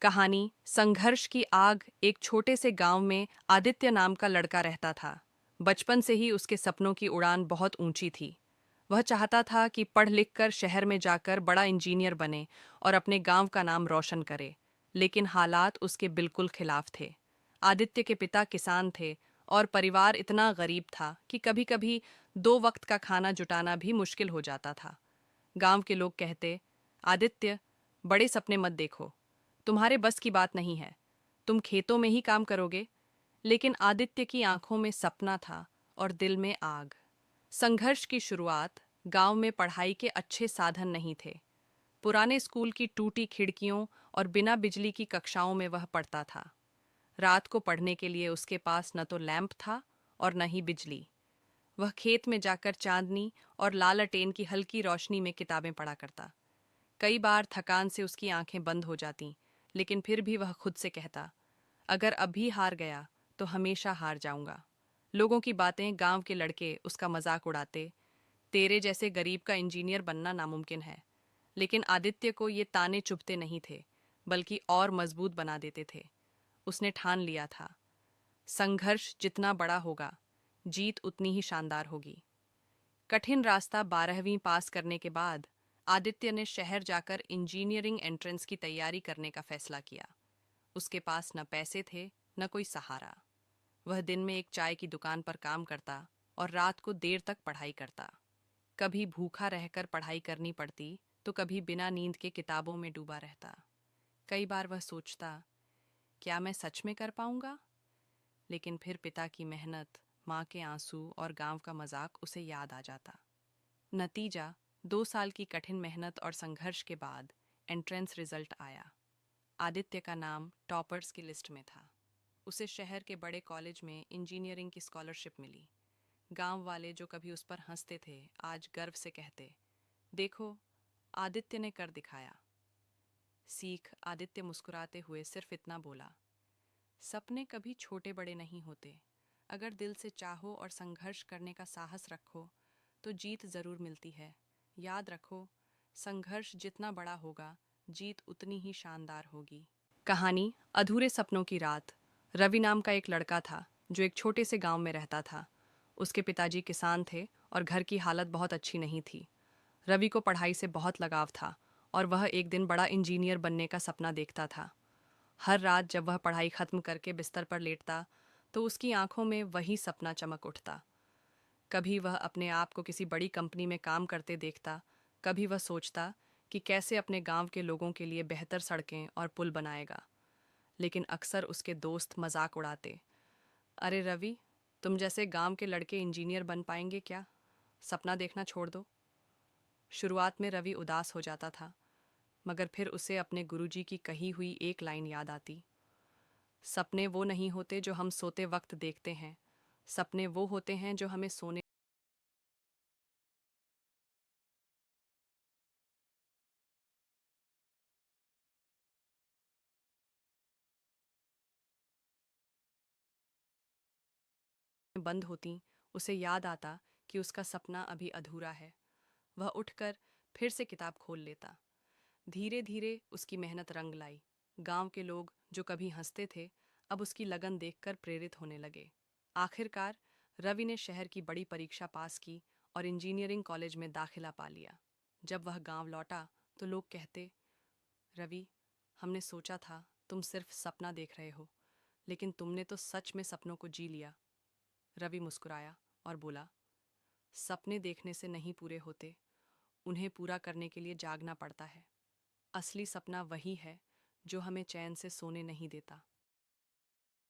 कहानी संघर्ष की आग। एक छोटे से गांव में आदित्य नाम का लड़का रहता था। बचपन से ही उसके सपनों की उड़ान बहुत ऊंची थी। वह चाहता था कि पढ़ लिख कर शहर में जाकर बड़ा इंजीनियर बने और अपने गांव का नाम रोशन करे। लेकिन हालात उसके बिल्कुल खिलाफ थे। आदित्य के पिता किसान थे और परिवार इतना गरीब था कि कभी-कभी 2 वक्त का खाना जुटाना भी मुश्किल हो जाता था। गांव के लोग कहते, आदित्य, बड़े सपने मत देखो, तुम्हारे बस की बात नहीं है, तुम खेतों में ही काम करोगे। लेकिन आदित्य की आंखों में सपना था और दिल में आग। संघर्ष की शुरुआत गांव में पढ़ाई के अच्छे साधन नहीं थे। पुराने स्कूल की टूटी खिड़कियों और बिना बिजली की कक्षाओं में वह पढ़ता था। रात को पढ़ने के लिए उसके पास न तो लैंप था और न ही बिजली। वह खेत में जाकर चांदनी और लालटेन की हल्की रोशनी में किताबें पढ़ा करता। कई बार थकान से उसकी आंखें बंद हो जातीं, लेकिन फिर भी वह खुद से कहता, अगर अभी हार गया तो हमेशा हार जाऊंगा। लोगों की बातें, गांव के लड़के उसका मजाक उड़ाते, तेरे जैसे गरीब का इंजीनियर बनना नामुमकिन है। लेकिन आदित्य को ये ताने चुभते नहीं थे, बल्कि और मजबूत बना देते थे। उसने ठान लिया था, संघर्ष जितना बड़ा होगा, जीत उतनी ही शानदार होगी। कठिन रास्ता 12वीं पास करने के बाद आदित्य ने शहर जाकर इंजीनियरिंग एंट्रेंस की तैयारी करने का फैसला किया। उसके पास न पैसे थे, न कोई सहारा। वह दिन में एक चाय की दुकान पर काम करता और रात को देर तक पढ़ाई करता। कभी भूखा रहकर पढ़ाई करनी पड़ती, तो कभी बिना नींद के किताबों में डूबा रहता। कई बार वह सोचता, क्या मैं सच में कर पाऊंगा? लेकिन फिर पिता की मेहनत, माँ के आंसू और गांव का मजाक उसे याद आ जाता। नतीजा, 2 साल की कठिन मेहनत और संघर्ष के बाद एंट्रेंस रिजल्ट आया। आदित्य का नाम टॉपर्स की लिस्ट में था। उसे शहर के बड़े कॉलेज में इंजीनियरिंग की स्कॉलरशिप मिली। गांव वाले जो कभी उस पर हंसते थे, आज गर्व से कहते, देखो, आदित्य ने कर दिखाया। सीख। आदित्य मुस्कुराते हुए सिर्फ इतना बोला, सपने कभी छोटे बड़े नहीं होते। अगर दिल से चाहो और संघर्ष करने का साहस रखो तो जीत जरूर मिलती है। याद रखो, संघर्ष जितना बड़ा होगा, जीत उतनी ही शानदार होगी। कहानी अधूरे सपनों की रात। रवि नाम का एक लड़का था जो एक छोटे से गांव में रहता था। उसके पिताजी किसान थे और घर की हालत बहुत अच्छी नहीं थी। रवि को पढ़ाई से बहुत लगाव था और वह एक दिन बड़ा इंजीनियर बनने का सपना देखता था। हर रात जब वह पढ़ाई खत्म करके बिस्तर पर लेटता, तो उसकी आंखों में वही सपना चमक उठता। कभी वह अपने आप को किसी बड़ी कंपनी में काम करते देखता, कभी वह सोचता कि कैसे अपने गांव के लोगों के लिए बेहतर सड़कें और पुल बनाएगा। लेकिन अक्सर उसके दोस्त मजाक उड़ाते, अरे रवि, तुम जैसे गांव के लड़के इंजीनियर बन पाएंगे क्या? सपना देखना छोड़ दो। शुरुआत में रवि उदास हो जाता था, मगर फिर उसे अपने गुरुजी की कही हुई एक लाइन याद आती, सपने वो नहीं होते जो हम सोते वक्त देखते हैं, सपने वो होते हैं जो हमें सोने में बंद होती। उसे याद आता कि उसका सपना अभी अधूरा है। वह उठकर फिर से किताब खोल लेता। धीरे धीरे उसकी मेहनत रंग लाई। गांव के लोग जो कभी हंसते थे, अब उसकी लगन देखकर प्रेरित होने लगे। आखिरकार रवि ने शहर की बड़ी परीक्षा पास की और इंजीनियरिंग कॉलेज में दाखिला पा लिया। जब वह गांव लौटा तो लोग कहते, रवि, हमने सोचा था तुम सिर्फ सपना देख रहे हो, लेकिन तुमने तो सच में सपनों को जी लिया। रवि मुस्कुराया और बोला, सपने देखने से नहीं पूरे होते, उन्हें पूरा करने के लिए जागना पड़ता है। असली सपना वही है जो हमें चैन से सोने नहीं देता।